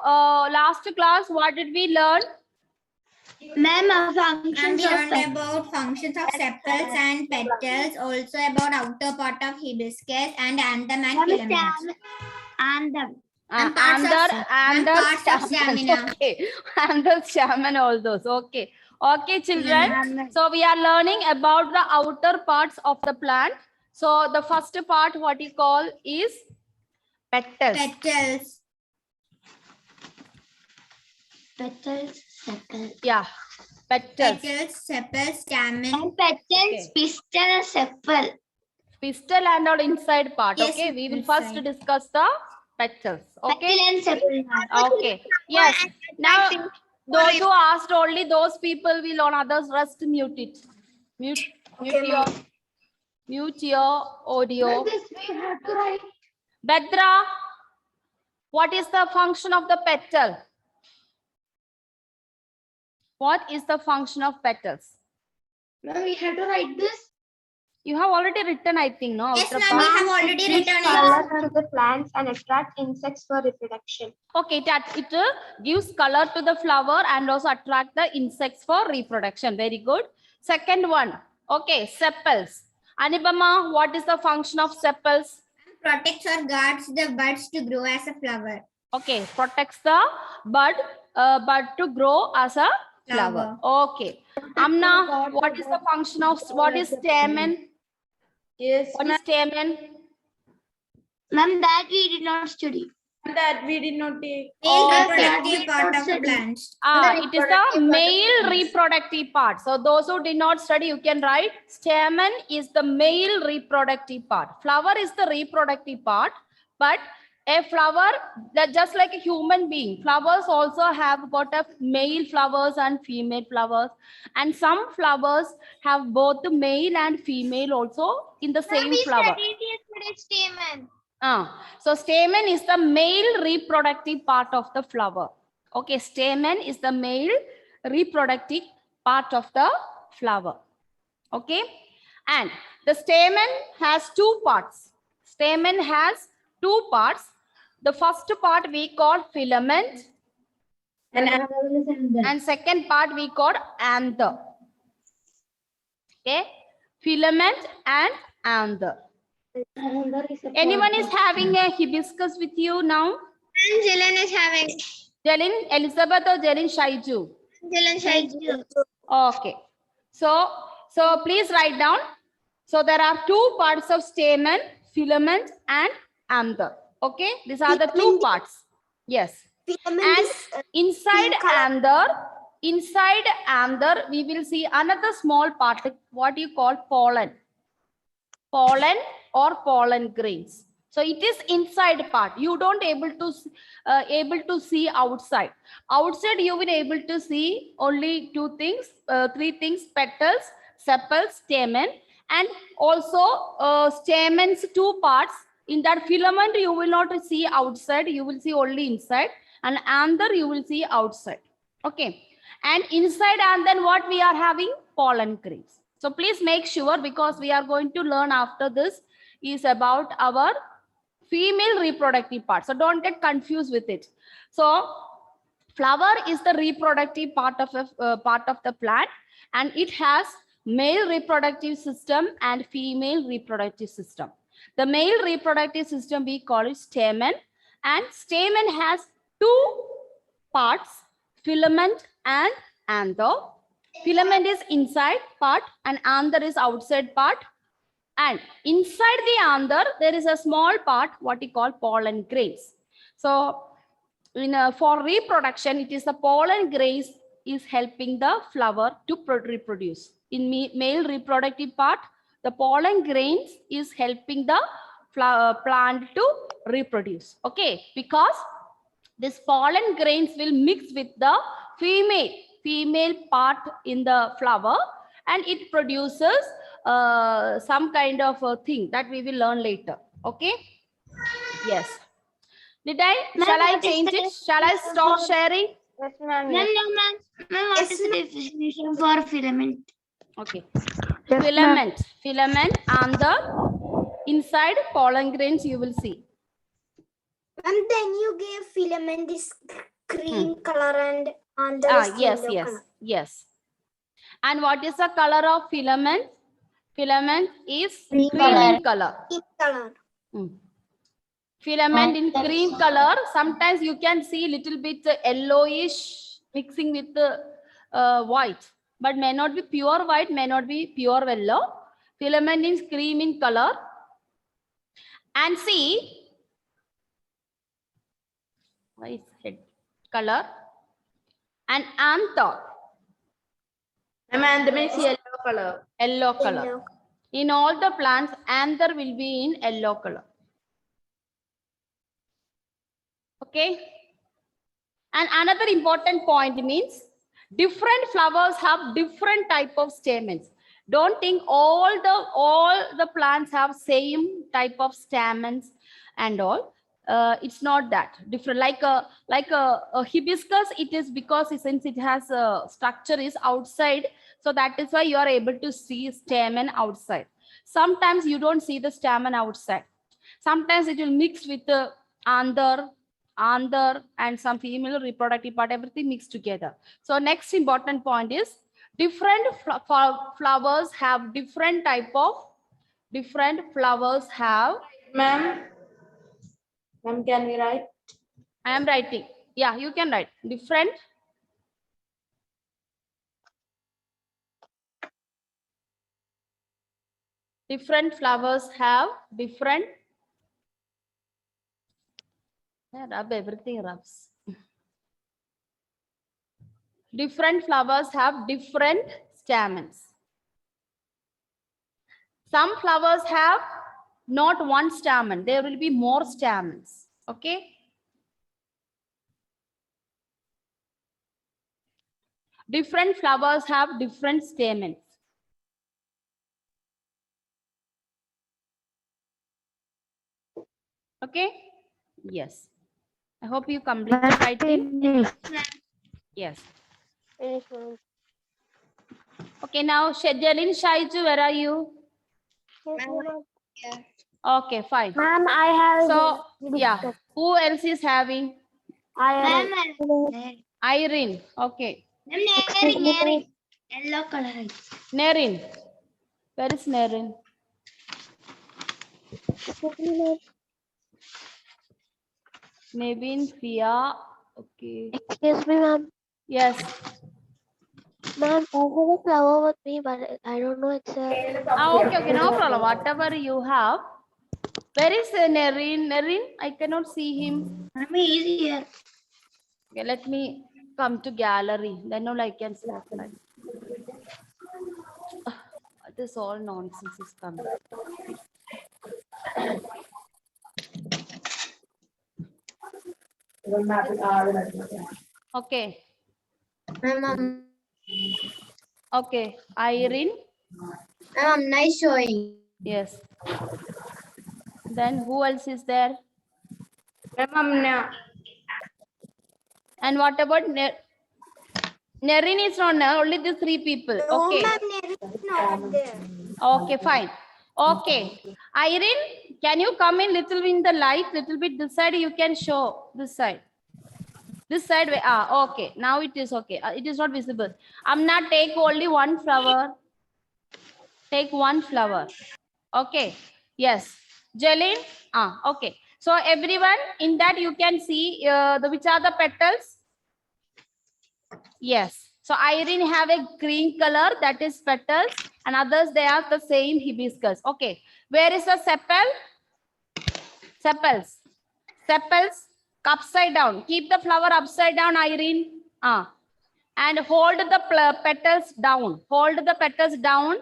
last class, what did we learn? Ma'am, And functions we of learned about functions of sepals and petals, also about outer part of hibiscus and anthem and filaments. and the And parts of stamina. Okay, and the stamen, all those. Okay, okay, children. So we are learning about the outer parts of the plant. So the first part, what you call is petals. Petals. petals, sepals. Yeah, petals. Petals, sepals, stamen. And petals, Okay. pistil and sepal. Pistil and all inside part. Yes, Okay, we will inside. first discuss the petals. Okay. Petal and sepal. Okay. Yes. Now, those who asked only those people will on others rest mute it. Mute your audio. This we have to write. Bedra, what is the function of the petal? What is the function of petals? Ma'am, we have to write this. You have already written, I think, no? Yes, Outer ma'am, we part. have already written it. Color to the plants and attract insects for reproduction. Okay, it gives color to the flower and also attract the insects for reproduction. Very good. Second one. Okay, sepals. Anubama, what is the function of sepals? Protects or guards the buds to grow as a flower. Okay, protects the bud to grow as a flower. Okay. Amna, what is the function of, what is stamen? Yes. What is stamen? Ma'am, that we did not study. That we did not take. Male Okay. reproductive part of the plants. It is the male reproductive part. So those who did not study, you can write stamen is the male reproductive part. Flower is the reproductive part, but a flower, that just like a human being, flowers also have got a male flowers and female flowers, and some flowers have both the male and female also in the same flower. So stamen is the male reproductive part of the flower. Okay, stamen is the male reproductive part of the flower. Okay, and the stamen has two parts. Stamen has two parts. The first part we call filament, and second part we call anther. Okay, filament and anther. Anyone is having a hibiscus with you now? Jalen is having. Jalen Elizabeth or Jalen Shaiju? Jalen Okay. So please write down. So there are two parts of stamen, filament and anther. Okay. These are the two parts. Yes. And inside anther, we will see another small part, what you call pollen. Pollen or pollen grains. So it is inside part. You don't able to see outside. Outside you will able to see only two things, three things: petals, sepals, stamen, and also stamen's two parts. In that filament you will not see outside. You will see only inside, and anther you will see outside. Okay, and inside and then what we are having? Pollen grains. So please make sure, because we are going to learn after this is about our female reproductive part. So don't get confused with it. So flower is the reproductive part of the plant, and it has male reproductive system and female reproductive system. The male reproductive system we call it stamen, and stamen has two parts, filament and anther. Filament is inside part and anther is outside part. And inside the anther, there is a small part, what we call pollen grains. So for reproduction, it is the pollen grains is helping the flower to reproduce. In male reproductive part, the pollen grains is helping the plant to reproduce. Okay, because this pollen grains will mix with the female part in the flower, and it produces some kind of a thing that we will learn later. Okay. Yes. Shall I change it? Shall I stop sharing? Yes, ma'am. Ma'am, what is the definition for filament? Okay. Yes, Filament and the inside pollen grains you will see. And then you gave filament is green color and on the Yes, yes, yes. And what is the color of filament? Filament is Green cream in color. Pink color. Filament in cream color. Sometimes you can see little bit yellowish mixing with the white, but may not be pure white, may not be pure yellow. Filament is cream in color. And see, why is head color? And anther, Ma'am, means yellow color. yellow color. Yellow. In all the plants, anther will be in yellow color. Okay. And another important point means different flowers have different type of stamens. Don't think all the plants have same type of stamens and all. It's not that different. Like a hibiscus, it is because since it has a structure is outside, so that is why you are able to see stamen outside. Sometimes you don't see the stamen outside. Sometimes it will mix with the anther and some female reproductive part, everything mixed together. So next important point is different flowers have different type of flowers have. Ma'am, can we write? I am writing. Yeah, you can write different flowers have different. Yeah, rub everything rubs. Different flowers have different stamens. Some flowers have not one stamen. There will be more stamens. Okay. Different flowers have different stamens. Okay. Yes. I hope you complete the writing. Yes. Okay. Now, Shejalin Shaiju, where are you? Okay, fine. Ma'am, I have. So, yeah. Who else is having? Ma'am, Irene. Okay. Neri. Yellow color. Nerin. Where is Nerin? Nevin, Fia. Okay. Excuse me, ma'am. Yes. Ma'am, I have a flower with me, but I don't know it's a. Okay, no problem. Whatever you have. Where is Nerin? Nerin, I cannot see him. Ma'am, he is here. Okay, let me come to gallery. Then only I can see. This all nonsense is coming. Okay. Ma'am, Okay. Irene. nice showing. Yes. Then who else is there? Ma'am, And what about Nerin is not there, only these three people. Okay. Neri is not there. Okay, fine. Okay. Irene, can you come in little in the light, little bit this side, you can show this side. This side, okay. Now it is okay. It is not visible. Amna, take only one flower. Take one flower. Okay. Yes. Jalin, okay. So everyone in that you can see which are the petals. Yes. So Irene have a green color, that is petals, and others they are the same hibiscus. Okay. Where is the sepal? Sepals. Sepals upside down. Keep the flower upside down, Irene. And hold the petals down. Hold the petals down,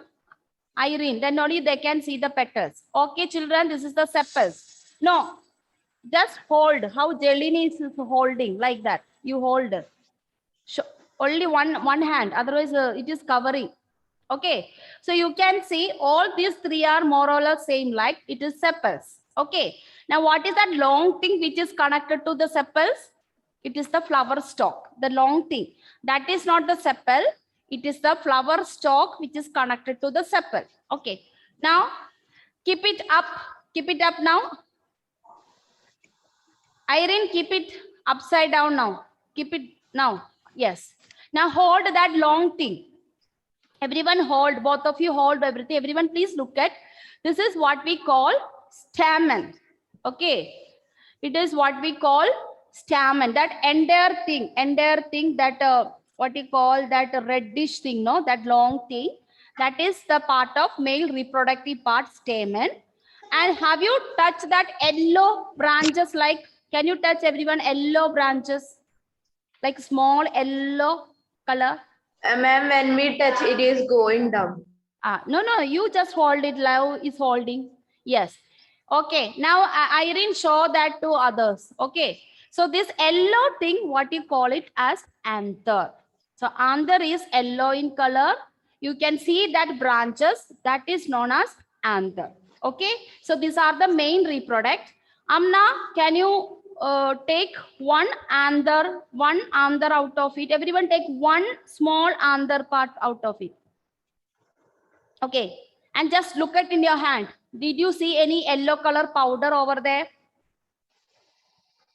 Irene. Then only they can see the petals. Okay, children, this is the sepals. No, just hold. How Jelini is holding, like that. You hold. Only one hand, otherwise it is covering. Okay, so you can see all these three are more or less same, like it is sepals. Okay, now what is that long thing which is connected to the sepals? It is the flower stalk, the long thing. That is not the sepal, it is the flower stalk which is connected to the sepal. Okay, now keep it up now. Irene, keep it upside down now. Keep it now. Yes. Now hold that long thing. Everyone hold, both of you hold everything. Everyone please look at, this is what we call stamen. Okay. It is what we call stamen. That entire thing that what you call that reddish thing, no, that long thing, that is the part of male reproductive part, stamen. And have you touched that yellow branches? Like, can you touch everyone yellow branches? Like small yellow color? Ma'am, when we touch, it is going down. No, you just hold it. Love is holding. Yes. Okay. Now, Irene, show that to others. Okay. So this yellow thing, what you call it as anther. So anther is yellow in color. You can see that branches, that is known as anther. Okay. So these are the main reproduct. Amna, can you take one anther out of it? Everyone take one small anther part out of it. Okay, and just look at in your hand. Did you see any yellow color powder over there?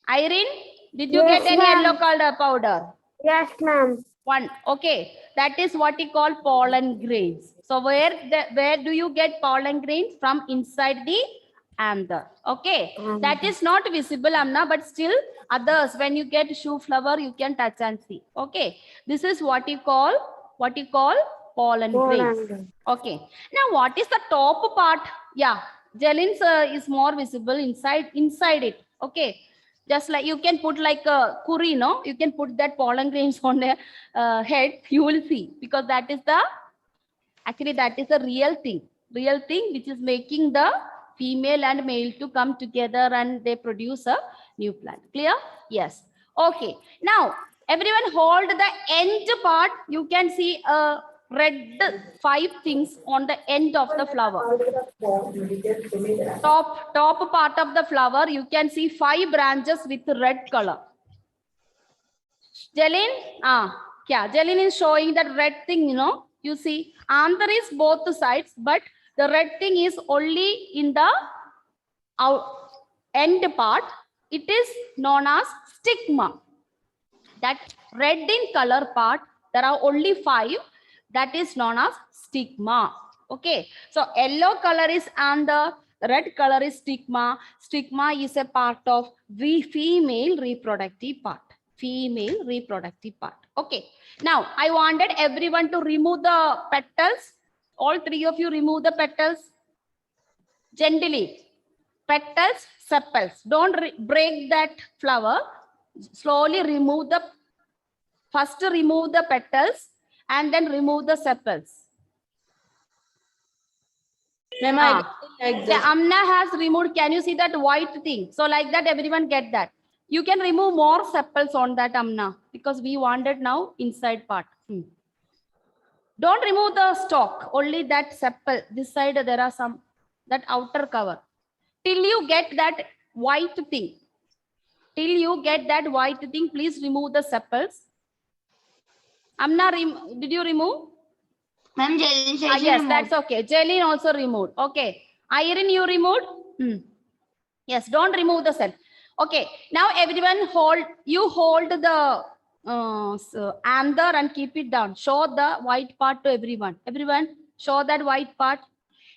Irene, did you Yes, get any ma'am. yellow color powder? Yes, ma'am. One. Okay, that is what we call pollen grains. So where do you get pollen grains? From inside the anther. Okay, that is not visible, Amna, but still others, when you get shoe flower, you can touch and see. Okay, this is what you call pollen grains. Okay, now what is the top part? Yeah, Jelin's is more visible inside it. Okay, just like you can put like a curry, no, you can put that pollen grains on their head, you will see, because that is the real thing which is making the female and male to come together and they produce a new plant. Clear? Yes. Okay, now everyone hold the end part. You can see a red 5 things on the end of the flower. Top part of the flower, you can see 5 branches with red color. Jelin, Jelin is showing that red thing, you know. You see, anther is both the sides, but the red thing is only in the end part. It is known as stigma. That red in color part, there are only 5. That is known as stigma. Okay, so yellow color is anther, red color is stigma. Stigma is a part of the female reproductive part. Female reproductive part. Okay, now I wanted everyone to remove the petals. All 3 of you remove the petals gently. Petals, sepals. Don't break that flower. Slowly remove the, first remove the petals and then remove the sepals. Ma'am, I get it like this. Amna has removed. Can you see that white thing? So like that, everyone get that. You can remove more sepals on that, Amna, because we wanted now inside part. Don't remove the stalk, only that sepal. This side there are some, that outer cover. Till you get that white thing. Till you get that white thing, please remove the sepals. Amna, did you remove? Ma'am, Jelin says she Yes, removed. that's okay. Jelin also removed. Okay. Irene, you removed? Yes, don't remove the cell. Okay. Now everyone hold the anther and keep it down. Show the white part to everyone. Everyone, show that white part.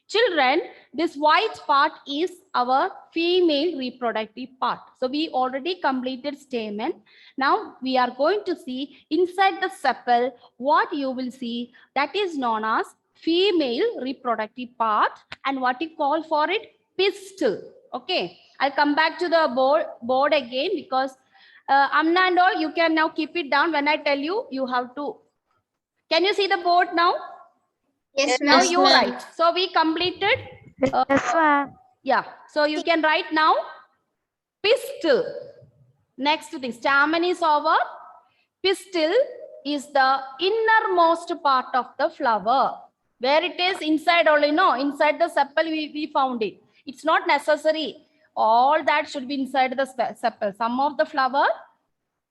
Children, this white part is our female reproductive part. So we already completed stamen. Now we are going to see inside the sepal what you will see, that is known as female reproductive part, and what you call for it, pistil. Okay, I'll come back to the board again, because Amna and all, you can now keep it down. When I tell you, you have to. Can you see the board now? Yes, Now ma'am. you write. So we completed. Yes, ma'am. Yeah. So you can write now pistil. Next thing, stamen is over. Pistil is the innermost part of the flower. Where it is inside only, no, inside the sepal we found it. It's not necessary. All that should be inside the sepal. Some of the flower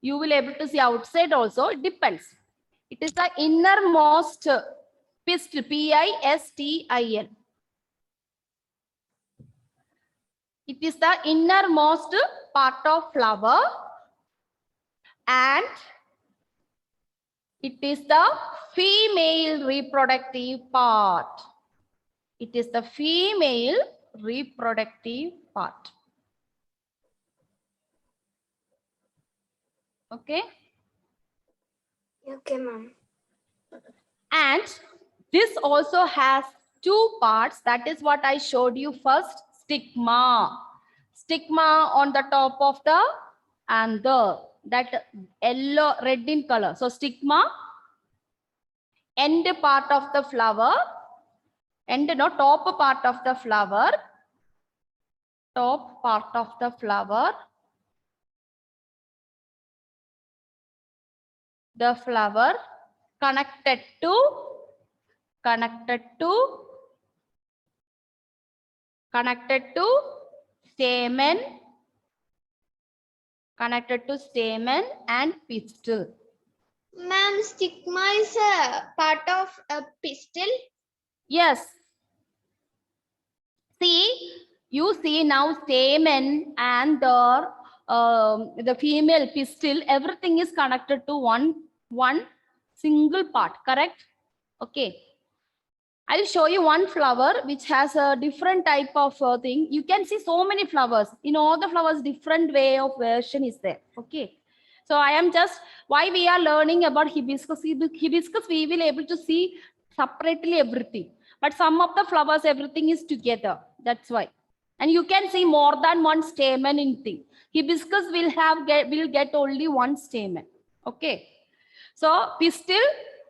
you will able to see outside also. It depends. It is the innermost pistil, P-I-S-T-I-L. It is the innermost part of flower. and it is the female reproductive part. It is the female reproductive part. Okay. Okay, ma'am. And this also has two parts. That is what I showed you first. Stigma. Stigma on the top of the anther. That yellow, red in color. So stigma, end part of the flower, top part of the flower, top part of the flower, the flower connected to stamen, and pistil. Ma'am, stigma is a part of a pistil. Yes. See, you see now stamen and the female pistil, everything is connected to one single part, correct? Okay. I'll show you one flower which has a different type of thing. You can see so many flowers. In all the flowers, different way of version is there. Okay. So I am just, why we are learning about hibiscus. Hibiscus, we will able to see separately everything. But some of the flowers, everything is together. That's why. And you can see more than one stamen in thing. Hibiscus will get only one stamen. Okay. So pistil.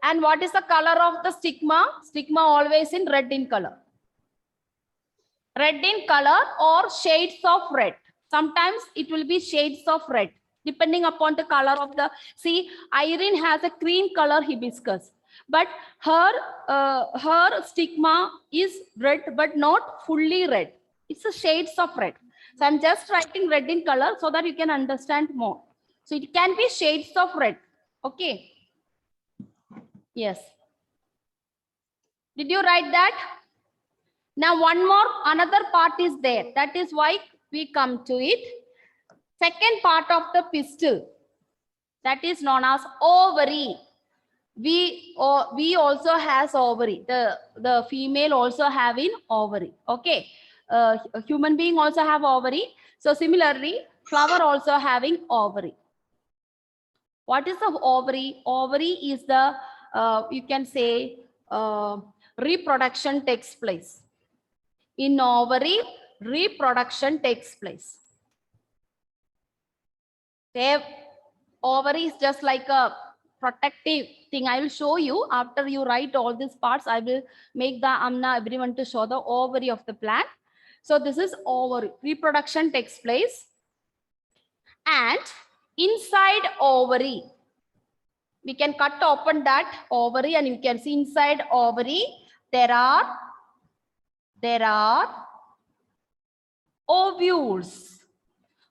And what is the color of the stigma? Stigma always in red in color. Red in color or shades of red. Sometimes it will be shades of red, depending upon the color of the, see, Irene has a cream color hibiscus, but her stigma is red, but not fully red. It's a shades of red. So I'm just writing red in color so that you can understand more. So it can be shades of red. Okay. Yes. Did you write that? Now another part is there. That is why we come to it. Second part of the pistil, that is known as ovary. We also has ovary. The female also having ovary. Okay. A human being also have ovary. So similarly, flower also having ovary. What is the ovary? Ovary is the you can say reproduction takes place. In ovary, reproduction takes place. Ovary is just like a protective thing. I will show you after you write all these parts. I will make the Amna everyone to show the ovary of the plant. So this is ovary. Reproduction takes place. And inside ovary, we can cut open that ovary and you can see inside ovary there are ovules,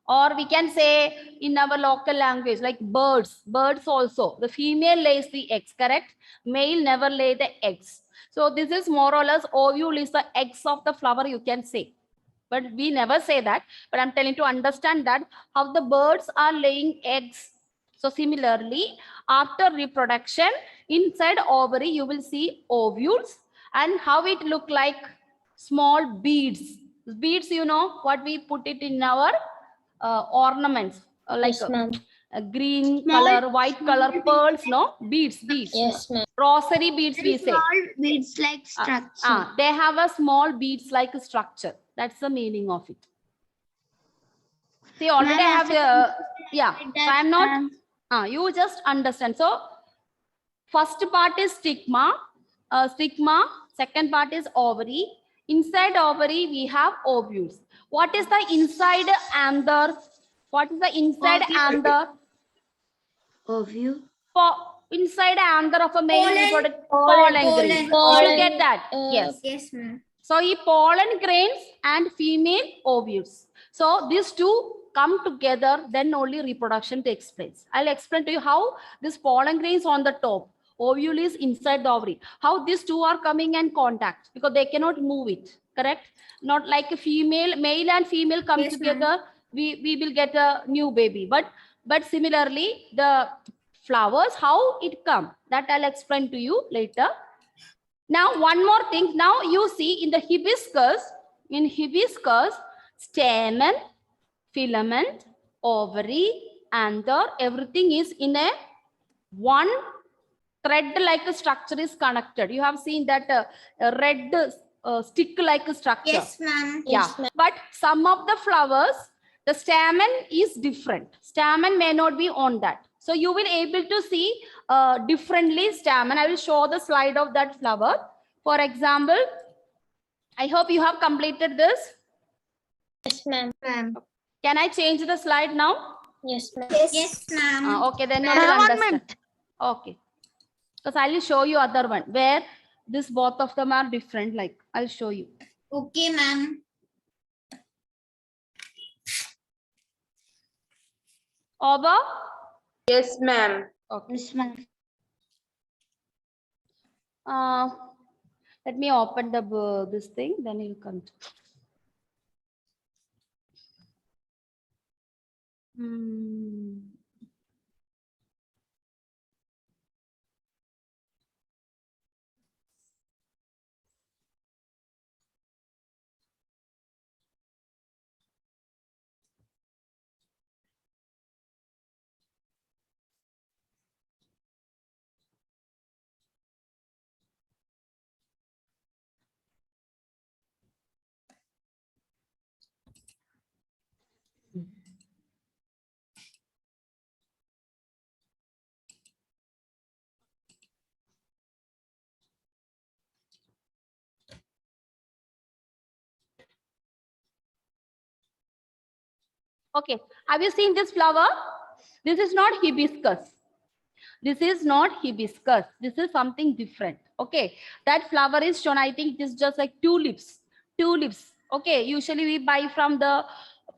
or we can say in our local language like birds also, the female lays the eggs, correct? Male never lay the eggs. So this is more or less, ovule is the eggs of the flower, you can say, but we never say that. But I'm telling to understand that how the birds are laying eggs. So similarly, after reproduction, inside ovary, you will see ovules, and how it look like small beads. Beads, you know what we put it in our ornaments, like a green color, white color, pearls, no? Beads. Yes, ma'am. Rosary beads, we say. Small beads like structure. They have a small beads like a structure. That's the meaning of it. See, already I have yeah. So I'm not. You just understand. So first part is stigma. Second part is ovary. Inside ovary we have ovules. What is the inside anther? What is the inside anther? Ovule. For inside anther of a male reproductive Pollen. grain. You get that? Yes. Yes, ma'am. So he pollen grains and female ovules. So these two come together, then only reproduction takes place. I'll explain to you how this pollen grains on the top, ovule is inside the ovary, how these two are coming in contact, because they cannot move it, correct? Not like a male and female come Yes, together, we will get a new baby. But But similarly, the flowers, how it come, that I'll explain to you later. Now, one more thing. Now you see in hibiscus, stamen, filament, ovary, anther, everything is in a one thread like a structure is connected. You have seen that red stick like a structure. Yes, ma'am. Yeah, but some of the flowers, the stamen is different. Stamen may not be on that. So you will able to see differently stamen. I will show the slide of that flower. For example, I hope you have completed this. Yes, ma'am. Can I change the slide now? Yes, ma'am. Yes, ma'am. Okay, then you will understand. Okay. Because I will show you other one where this both of them are different. Like I'll show you. Okay, ma'am. Over. Yes, ma'am. Okay. Yes, ma'am. Let me open the this thing. Then you come. Okay, have you seen this flower? This is not hibiscus. This is not hibiscus. This is something different. Okay, that flower is shown. I think it is just like tulips. Tulips. Okay, usually we buy from the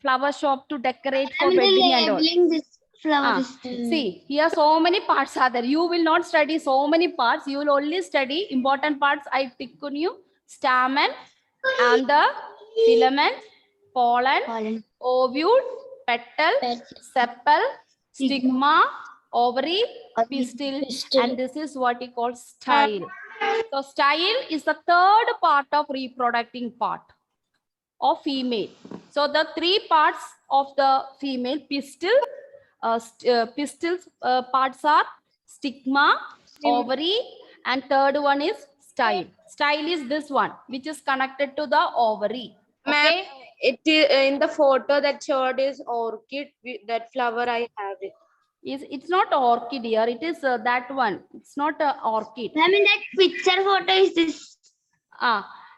flower shop to decorate for wedding and all. This flower See, here so many parts are there. You will not study so many parts. You will only study important parts. I pick on you: stamen, anther, filament, pollen, ovule, petal, sepal, stigma, ovary, pistil, and this is what you call style. So style is the third part of reproducing part of female. So the three parts of the female pistil, parts are stigma, ovary, and third one is style. Style is this one, which is connected to the ovary. Okay. Ma'am, it is in the photo that showed is orchid. That flower I have it. It's not orchid here. It is that one. It's not orchid. I mean, that picture photo is this.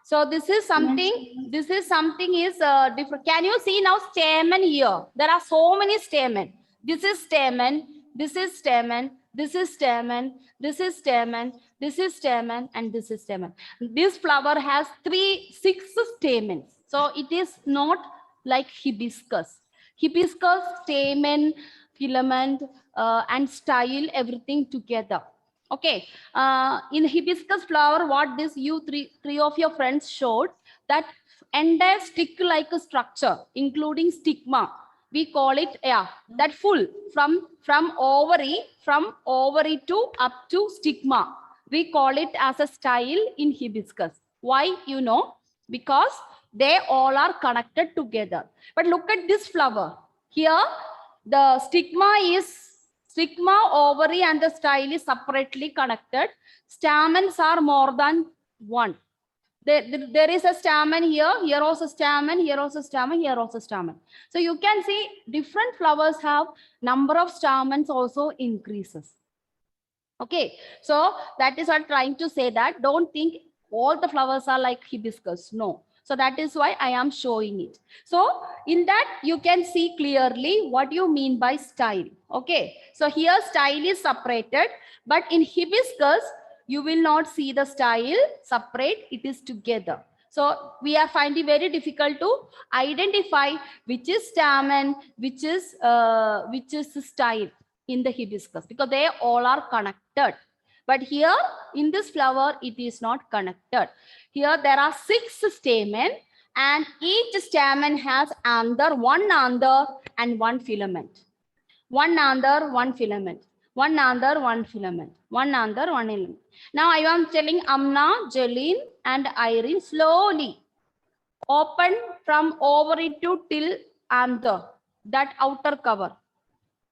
So this is something. This is something is different. Can you see now stamen here? There are so many stamen. This is stamen. This is stamen. This is stamen. This is stamen. This is stamen, and this is stamen. This flower has 6 stamens. So it is not like hibiscus. Hibiscus, stamen, filament, and style, everything together. Okay. In hibiscus flower, what this you three of your friends showed, that entire stick-like structure, including stigma. We call it, that full from ovary to up to stigma. We call it as a style in hibiscus. Why? You know, because they all are connected together. But look at this flower. Here, the stigma, ovary, and the style is separately connected. Stamens are more than one. There is a stamen here also stamen, here also stamen, here also stamen. So you can see different flowers have number of stamens also increases. Okay, so that is what I'm trying to say, that don't think all the flowers are like hibiscus. No. So that is why I am showing it. So in that you can see clearly what you mean by style. Okay, so here style is separated, but in hibiscus, you will not see the style separate, it is together. So we are finding very difficult to identify which is stamen, which is style in the hibiscus, because they all are connected. But here in this flower, it is not connected. Here there are 6 stamen, and each stamen has one anther and one filament. One anther, one filament. One anther, one filament. One anther, one filament. Now I am telling Amna, Jeline, and Irene slowly open from ovary to till anther, that outer cover.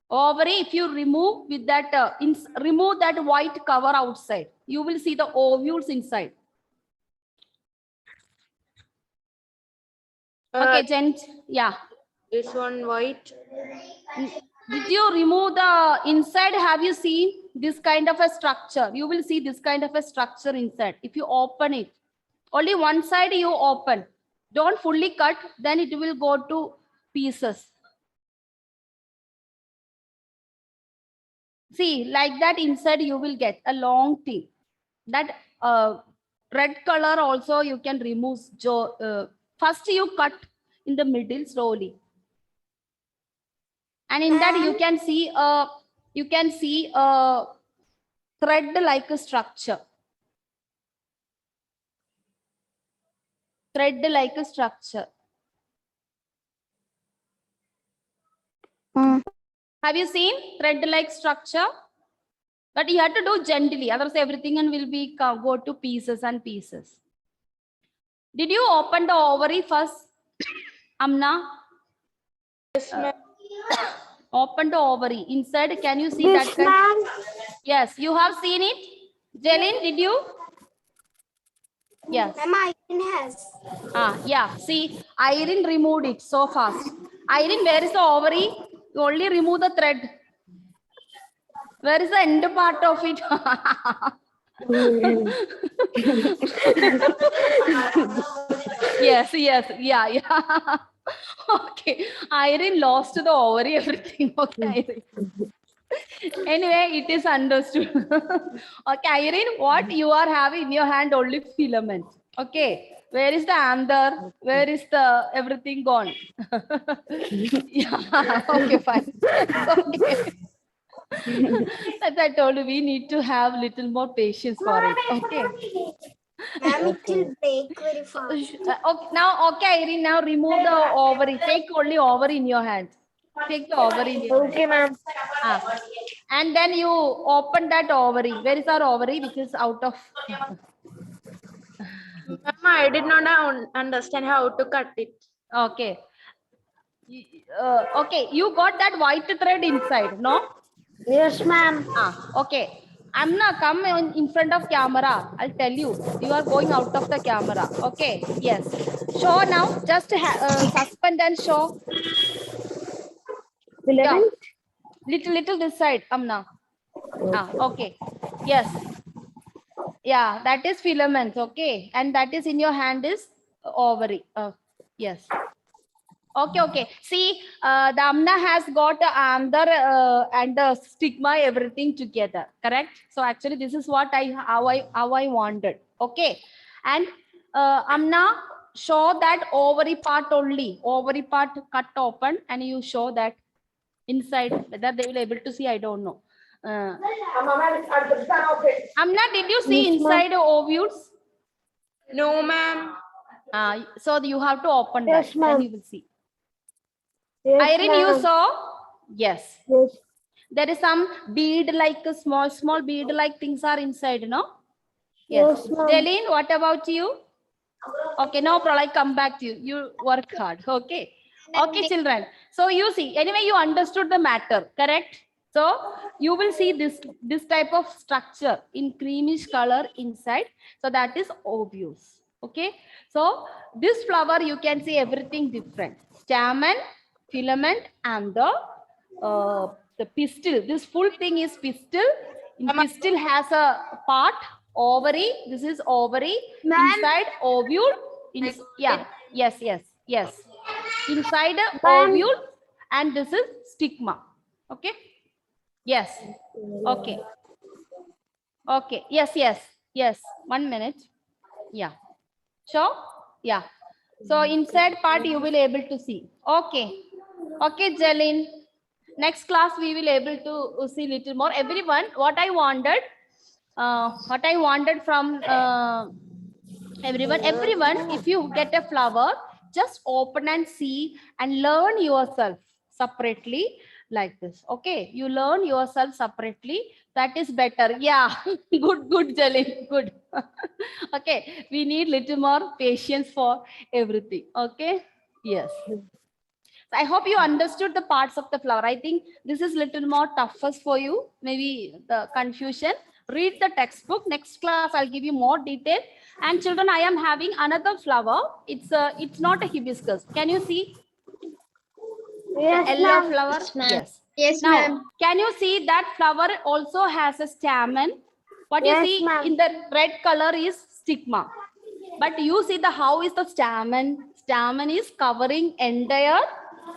Ovary, if you remove with that, remove that white cover outside, you will see the ovules inside. Okay, gent, yeah. This one white. Did you remove the inside? Have you seen this kind of a structure? You will see this kind of a structure inside. If you open it, only one side you open. Don't fully cut, then it will go to pieces. See, like that inside you will get a long thing. That red color also you can remove. First you cut in the middle slowly. And in that you can see a thread like a structure. Thread like a structure. Have you seen thread like structure? But you have to do gently, otherwise everything and will be go to pieces and pieces. Did you open the ovary first, Amna? Yes, ma'am. Open the ovary. Inside, can you see Yes, that? ma'am. Yes, you have seen it. Jeline, did you? Yes. Ma'am, Irene has. Yeah. See, Irene removed it so fast. Irene, where is the ovary? You only remove the thread. Where is the end part of it? Yes, yeah. Okay, Irene lost the ovary, everything. Okay, Irene. Anyway, it is understood. Okay, Irene, what you are having in your hand? Only filament. Okay, where is the anther? Where is the everything gone? Yeah, okay, fine. Okay. As I told you, we need to have little more patience for it. Okay. Ma'am, it will break very fast. Okay, now, okay, Irene, now remove the ovary. Take only ovary in your hand. Take the ovary in your hand. Okay, ma'am. And then you open that ovary. Where is our ovary? Which is out of. Ma'am, I did not understand how to cut it. Okay. Okay, you got that white thread inside, no? Yes, ma'am. Okay. I'm not come in front of camera. I'll tell you. You are going out of the camera. Okay. Yes. Show now. Just suspend and show. Yeah. Little this side, Amna. Okay. Yes. Yeah, that is filament. Okay. And that is in your hand is ovary. Yes. Okay. See, the Amna has got the anther and the stigma, everything together. Correct. So actually, this is what how I wanted. Okay. And Amna, show that ovary part only. Ovary part cut open, and you show that inside. Whether they will able to see, I don't know. Amna, did you see inside ovules? No, ma'am. So you have to open Yes, that. ma'am. Then you will see. Yes, Irene, you ma'am. saw? Yes. Yes. There is some bead like small bead like things are inside, no? Yes, ma'am. Jeline, what about you? Okay, no problem. I come back to you. You work hard. Okay. Okay, children. So you see, anyway, you understood the matter, correct? So you will see this type of structure in creamish color inside. So that is ovules. Okay. So this flower, you can see everything different. Stamen, filament, and the pistil. This full thing is pistil. In pistil has a part, ovary. This is ovary. Inside ovule. Yes. Inside ovule, and this is stigma. Okay. Yes. Okay. Yes. 1 minute. Yeah. Sure. Yeah. So inside part you will able to see. Okay, Jeline. Next class we will able to see little more. Everyone, what I wanted from everyone, if you get a flower, just open and see and learn yourself separately. like this. Okay, you learn yourself separately. That is better. Yeah, good, Jalil, good. Okay, we need little more patience for everything. Okay, yes. I hope you understood the parts of the flower. I think this is little more toughest for you. Maybe the confusion. Read the textbook. Next class, I'll give you more detail. And children, I am having another flower. It's not a hibiscus. Can you see the yellow flower? Yes. Yes, Now, ma'am. can you see that flower also has a stamen? What you Yes, see ma'am. in the red color is stigma. But you see the how is the stamen? Stamen is covering entire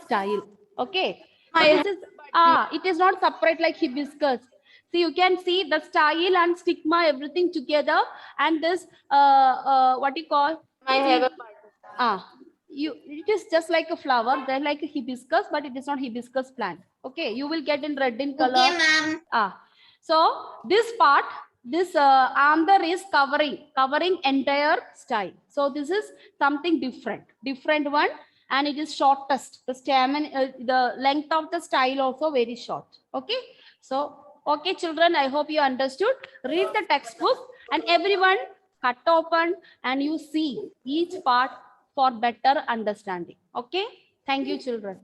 style. Okay. So this is it is not separate like hibiscus. So you can see the style and stigma, everything together, and this what you call I have a it is just like a flower. They're like a hibiscus, but it is not hibiscus plant. Okay, you will get in red in color. Okay, ma'am. So this part, this anther is covering entire style. So this is something different one, and it is shortest. The stamen, the length of the style also very short. Okay, so okay, children, I hope you understood. Read the textbook, and everyone cut open and you see each part for better understanding. Okay, thank you, children.